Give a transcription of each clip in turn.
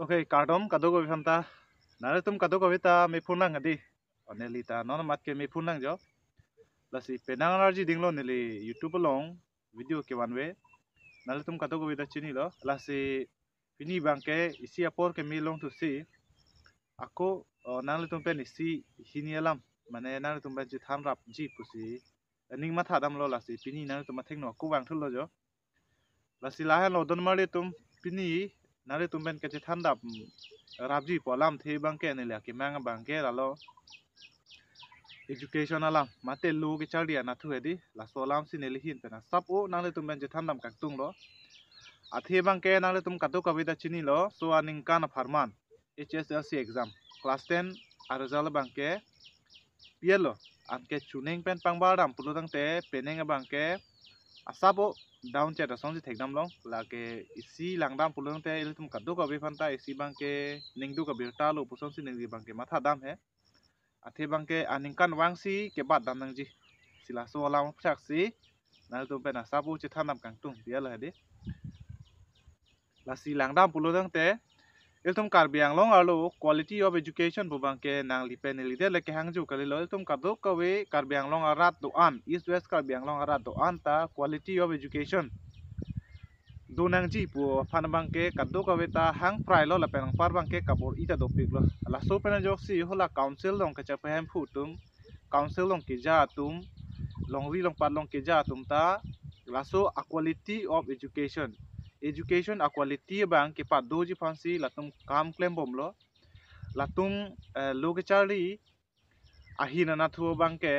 Oke, kardom kado ko bifanta. Nare tum kado ko bita me punang adi. Onelita non mat ke me punang jo. Lasi penang arji dinglo nili YouTube long video ke wanwe. Nare tum kado ko bita chini lo. Lasi pini bangke isi apor ke me long tu si. Ako nare tum pen isi hini alam. Mane nare tum pen jithan rap ji pusi. Ning mat hadam lo lasi pini nare tum mathek no aku bang thul lo jo. Lasi lahan lo don mari tum pini nare tum pen ke jithan rap rabji polam the bangke ne la ki mang bangke lalo education alam mate lu ki chardia na thu edi la solam si ne lihin pena sap o nang le tum ben je thandam kak tung lo athe bangke nang le tum kadu kavida chini lo so aning kan farman HSLC exam class 10 a result bangke pielo anke chuning pen pangbar dam puludang te peneng bangke asabo down chat song si thekdam long la ke isi langdam puludang te iltum kadu kavi phanta isi bangke ningdu kabir ta lo puson si ningdi bangke matha dam he athe bangke aningkan wangsi ke bat dam nangji sila so alam phaksi nal tum pena sabu che thanam kang tung bial hade la si langdam puludang te iltum karbiang long alo quality of education bu bangke nang lipen lide leke hangju kalilo iltum kadu kawe karbiang long arat do an east west karbiang long arat do an ta quality of education donang ji pu phan bangke kadu kawe ta hang prai lo la penang par bangke kabor ita do pik lo la so pena jok si hola council long kacha phem phu tum council long ke ja tum long ri long pat long ke ja tum ta la so quality of education education equality bang ke pa doji fansi latum kam claim bom lo latum loge charli ahina na thu bang ke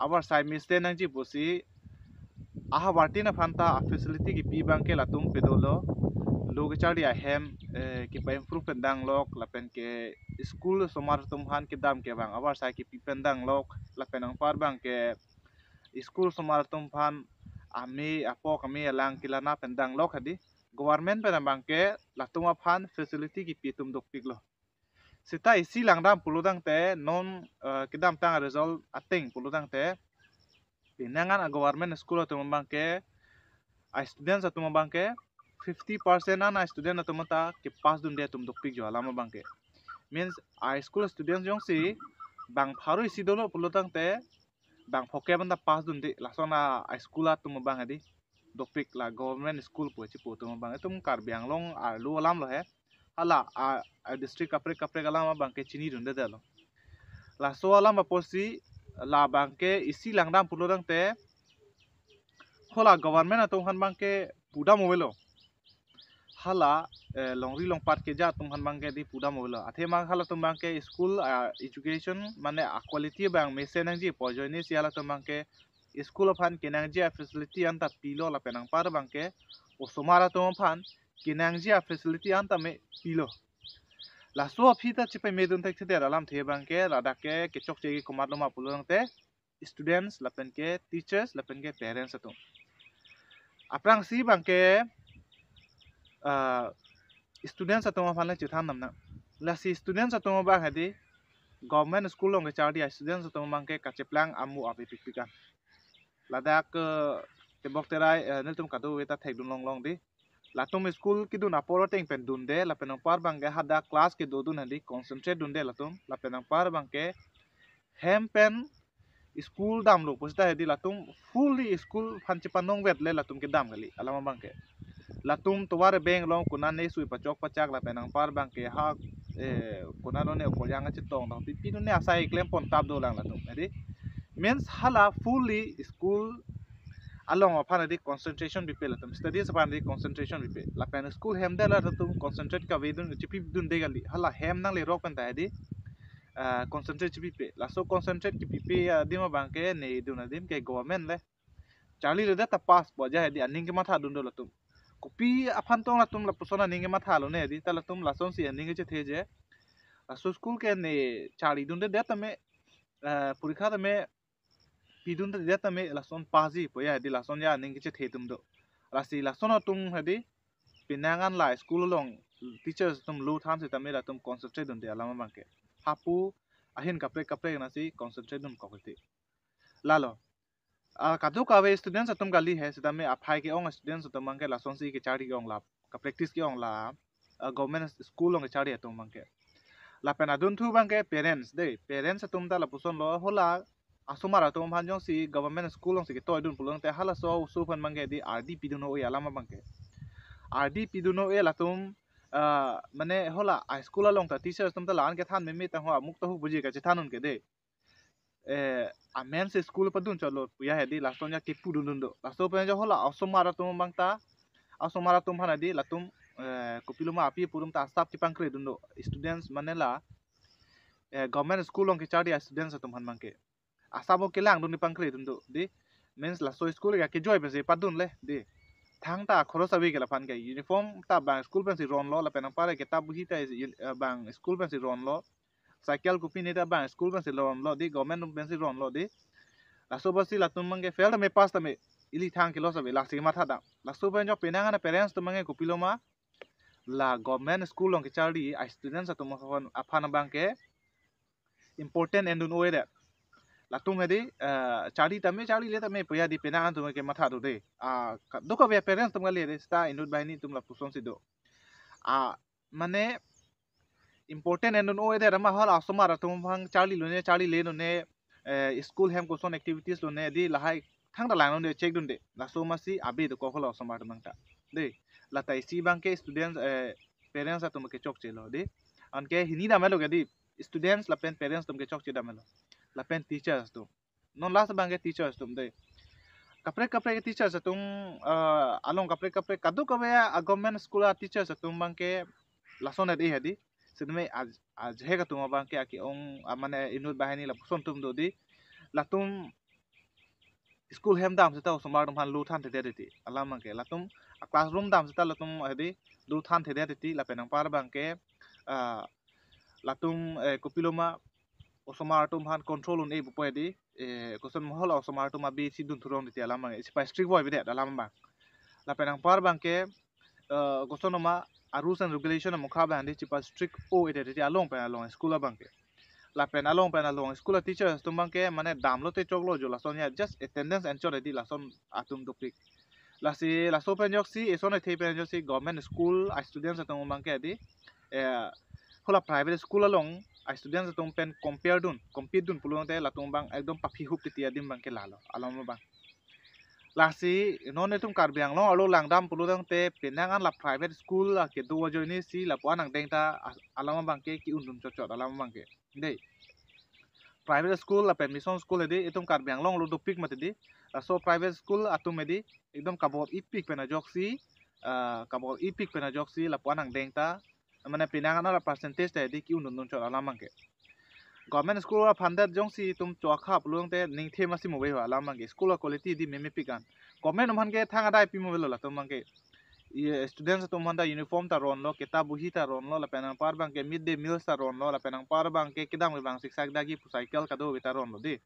abar sai miste nang ji pusi aha wartina phanta facility ki pi bang ke latum pedolo loge charli ahem ki pa improve pendang lok lapen ke school somar tum han ke dam ke bang abar sai ki pi pendang lok lapen ang par bang ke school somar tum phan ami apo kami alang kilana pendang lok hadi government pen bangke latuma phan facility ki pitum dok piklo sita isi langdam puludang te non kidam tang result ating puludang te pinangan a government school atuma bangke a students atuma bangke 50% an a student atuma ta ke pass dun de tum dok pik jo alama bangke means a school students jong si bang pharu isi dolo puludang te bang phoke banda pass dun de lasona a school atuma bang adi dopik la government school po chi po tum bang tum karbiang long a lu alam lo he ala a district kapre kapre alam bang ke chini run de lo la so alam ba posi la bang ke isi langdam pulodang te hola government atung han bang ke puda mobile hala longri long part ke ja tung han bang ke di puda mobile athe mang hala tum bang ke school education mane quality bang mesen ang ji pojoini si hala tum bang ke school of han kenang ji facility anta pilo la penang par bangke o somara to phan kenang ji facility anta me pilo la so phita chipe medun thek thete alam the bangke radake kechok chegi komar loma pulong te students la penke teachers la penke parents ato aprang si bangke students ato phan la chithan namna la si students ato ba hadi government school long ke chardi students ato bangke kacheplang amu api pikpikan ladak tebok terai neltum kadu weta thek dun long long di latum school ki dun aporo teng pen dun de la penang par bang ge hada class ke do dun hadi concentrate dun de latum la penang par bang ke hem pen school dam lo pusta hadi latum fully school phan chipanong wet le latum ke dam gali alama bang ke latum toware beng long kunan ne sui pachok pachak la penang par bang ke ha kunan ne ko yang chitong no pi dun ne asai klem pon tap do lang latum hadi means hala fully school along upon the concentration bipe latum studies upon the concentration bipe la pen school hem de la tum concentrate ka vedun chipi dun de gali hala hem nang le rok pen ta di concentrate bipe la so concentrate ki bipe dima bangke ne dun adim ke government le charli le ta pass po ja di aning ke matha dun do latum kopi afan tong latum la pusona ninge matha lo ne di ta latum la son si ninge che the je la so school ke ne charli dun de ta me purikha ta me pidun ta dia tame lason paji poya di lason ya ning kiche thetum do rasi lason tum hadi pinangan la school long teachers tum lu tham se tame la tum concentrate dun de alama bangke hapu ahin kapre kapre na si concentrate dun kokoti lalo kadu kawe students atum gali he se tame aphai ke ong students tum mangke lason si ke chari ke ong la ka practice ke ong la government school long chari atum bangke lapen adun thu bangke parents dei parents atum ta la puson lo hola asumara atum hanjong si government school long si toy dun pulong te hala so su phan bangke di RD piduno e alama bangke RD piduno e latum mane hola high school long ta teachers tum ta lan ke than me ta ho amuk ta hu buji ka che thanun ke de a men se school pa dun chalo puya hedi lasto nya ke pudun dun do lasto pa jo hola asumara tum bangta asumara tum hana di latum kopiluma api purum ta staff ki pangkre dun do students manela government school long ki chari students tum han mangke asabo ke lang dun ni pangkre dun do di means lasto school ga ke joy pe se padun le di thang ta khoro sabi ke la phan ke uniform ta bang school pen si ron lo la penang pare ke ta buhi ta bang school pen si ron lo cycle ko pin ta bang school pen si ron lo di government pen si ron lo di lasto basi la tum mange fail me pass ta me ili thang ke lo sabi la si ma tha da lasto pen jo penang ana parents tum mange ko piloma la government school long ke chari a students tum afan bang ke important endun oe da la tum hedi chari le tame puya di penang an tum ke matha do de do ko be parents tum le de sta indut bai ni tum la puson si do mane important endun oe de rama hal asomara tum bang chari le no ne school hem ko son activities lo ne di lahai thang da lang no de check dun de la so masi abi do ko hol asomara tum ta de la tai si bang ke students parents tum ke chok che lo de an ke hini da melo ke di students la pen parents tum ke chok che da melo la pen teachers tum non last bang ke teachers tum de kapre ke teachers tum along kapre kadu ko be a government school teachers tum bang ke lason de hedi sidme az hega tum bang ke aki ong mane inut bahani la puson tum do di latum school hem dam sita somar dum han lu than the de alam bang ke latum classroom dam sita latum hedi lu than the de la penang par bang ke latum kopiloma osomar tum han control un e bupo di koson mohol osomar tum abi sidun thurong di alam bang spa strict boy bide alam bang la penang par bang ke gosonoma rules and regulation mukha bang di chipa strict o ede di along pe along school bang ke la pen along school teachers tum bang ke mane damlo te choklo jo la sonya just attendance ensure di la son atum topik la so pen joksi esone the pen joksi government school students atum bang ke di hola private school along students atum pen compete dun pulong te la tum bang ekdom papi hup ti adim bang ke lalo alom bang lasi non etum karbiang long alo langdam puludang te penangan la private school la ke do joini si la puanang dengta alama bang ke ki undum chot alama bang ke dei private school la mission school edi etum karbiang long lo dopik matedi so private school atum edi ekdom kabot ipik pena joksi kabot ipik pena joksi la puanang dengta mane penangan la percentage te edi ki undum chot alama bang ke government school la funded jongsi tum chokha pulung te ningthe masi mo wa alam bang ke school quality di meme pikan government man ke thanga dai pi mo la tum bang ke students tum handa uniform ta ron lo kitab buhi ta ron lo la penang par bang ke midday meals ta ron lo la penang par bang ke kidang bang siksak dagi pu cycle ka do ta ron lo di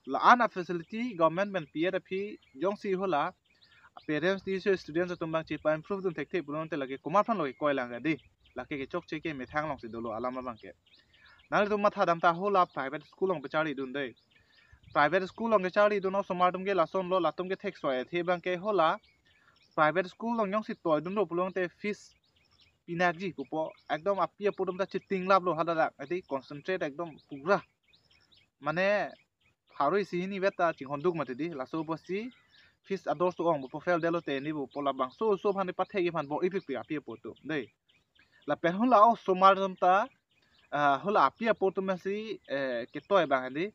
la ana facility government ben pier phi jongsi hola parents teacher students tum bang chi pa improve dun thek the pulung te lage kumar phan lo koi lang ga di la ke chok che ke me thang long si do lo alam bang ke nang tum matha dam ta hola private school long bechari dun dei private school long bechari dun no somatum ge lason lo latum ge thek soe the bang ke hola private school long yong si toy dun ro pulong te fees pinagi kupo ekdom apia pudum ta chiting lab lo hada ati concentrate ekdom pura mane haroi si ni beta ching honduk mate di laso bosi fees ador so ong bo fel delo te ni bo pola bang so bhan pathe gi bhan bo ipik pi apia potu dei la pen hola o somar dam ta hola apia potu masi ke toy bang di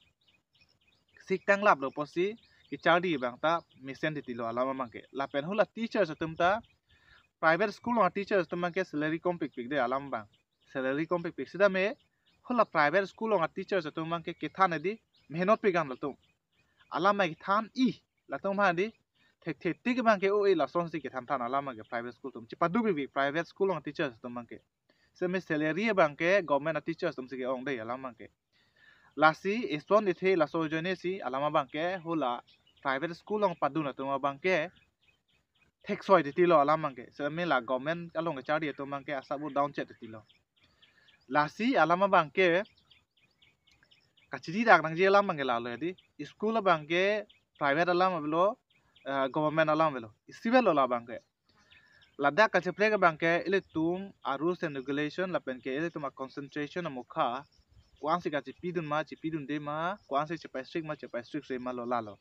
sik tang lab lo posi ki chadi bang ta mission di lo alama mangke la pen hola teachers tum ta private school or teachers tum ke salary compik pik de alam bang salary compik pik sida me hola private school or teachers tum ke than di mehnot pigan lo tum alam mai than I la tum ha di thek tik bang ke o e la son si ke than alam ke private school tum chipa du bi private school or teachers tum ke se me salary bang ke government teachers tum si ke ong de alam ke lasi eston ithe la so jone si alama bang ke hola private school ong paduna tum bang ke thek soi ti lo alam bang ke se me la government along ke chari tum bang ke asabu down chat ti lo lasi alama bang ke kachiri dak nang je alam bang ke la lo di school bang ke private alam lo government alam lo isibe lo la bang ke Lada ka che play ka bang ke ile tum a rules and regulation la pen ke ile tum a concentration a mukha kuang si ka che pidun de ma kuang si che pa strict se ma lo la lo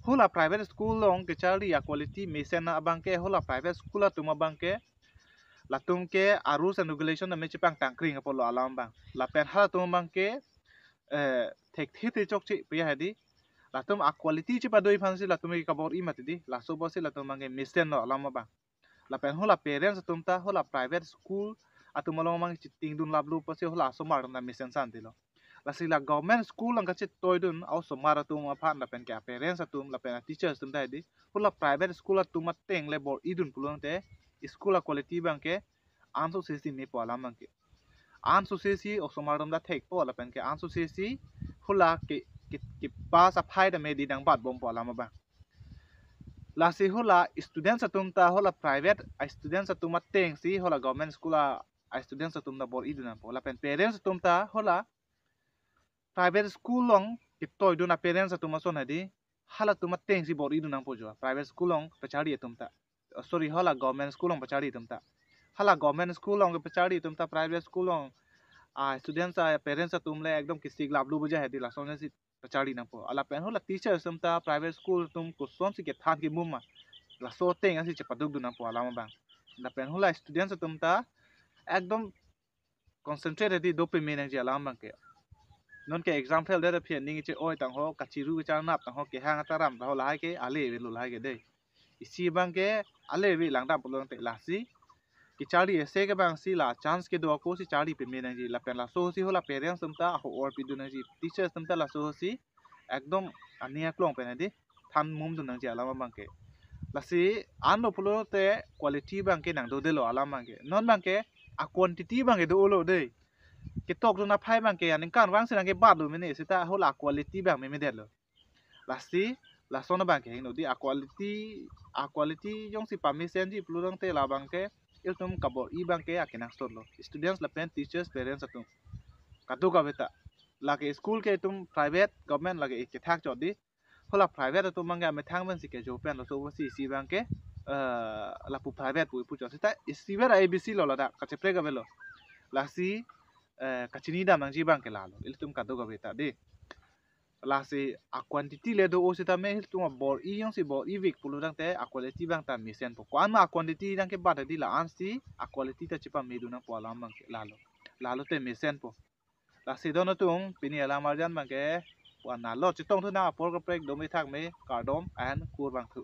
hola private school long ke chali ya quality mesen na bang ke hola private school la tum bang ke la tum ke a rules and regulation na me che pang tang kring po lo alam bang la pen hala tum bang ke thek thi te chok chi pe ha di la tum a quality che pa doi phan si la tum ki kabor i mat di la so bo si la tum bang ke mesen no alam bang la pen hola parents tum ta hola private school atu malong mang chiting dun lablu pa se hola somar na mission san ti lo la si la government school ang kachit toy dun au somar atu ma phan la pen ka parents atum la pen teachers tum dai di hola private school atu ma teng le bor idun pulong te school quality bang ke anso se si me po alam bang ke anso se si au somar dum da thek po la pen ke anso se si hola ke pa sa phai da me di dang bat bom po alam bang la si hola student satum ta hola private a student satum ma teng si hola government school a student satum da bor iduna po la pen parents satum ta hola private school long ki toy duna parents satum ma son hadi hala tuma teng si bor iduna po jo private school long pachari tum ta sorry hola government school long pachari tum ta hala government school long pachari tum ta private school long a students a parents satum le ekdom ki sig lablu buja hadi la son si pachari na po ala pen hola teachers tum ta private school tum ko som si ke than ki mumma la so teng asi cepaduk duna po alama bang la pen hula students tum ta ekdom concentrate di dope menang ji alama bang ke non ke exam fail de phe ning che oi tang ho kachiru cha nap tang ho ke hang ta ram ta ho lai ke ale ve lu lai ke de isi bang ke ale ve lang da pulong te la si ki chari se ke bang si la chance ke do ko si chari pe menang ji la pen la so si hola parents tum ta ho or pi duna ji teachers tum ta la so si ekdom ania klong pe na di than mum duna ji alama bang ke lasi ando pulo te quality bang ke nang do de lo alam bang ke non bang ke a quantity bang ke do lo de ke tok do na phai bang ke aning kan wang sinang ke bat do mene sita hola quality bang me de lo lasi la son bang ke no di a quality yong si permission ji pulo dang te la bang ke il tum kabor I bang ke a ke nang store lo students la pen teachers parents atum katu ka beta la ke school ke tum private government la ke thak jot di hola private tu mangga me thang ban si ke jo pen lo so si bang ke la pu private pu jo sita si vera abc lo la da ka che pre ga velo la si ka chini da mang ji bang ke la lo il tum ka do ga beta de la si a quantity le do o sita me il tum bor I yong si bor I week pulu dang te a quality bang ta mi sen po kwan ma quantity dang ke ba di la an si a quality ta chipa me du na po la mang ke la lo te mi sen po la si do no tung pini ala marjan bang ke wan na lo chi tong thu na por ka prek do me thak me ka dom an kur bang thu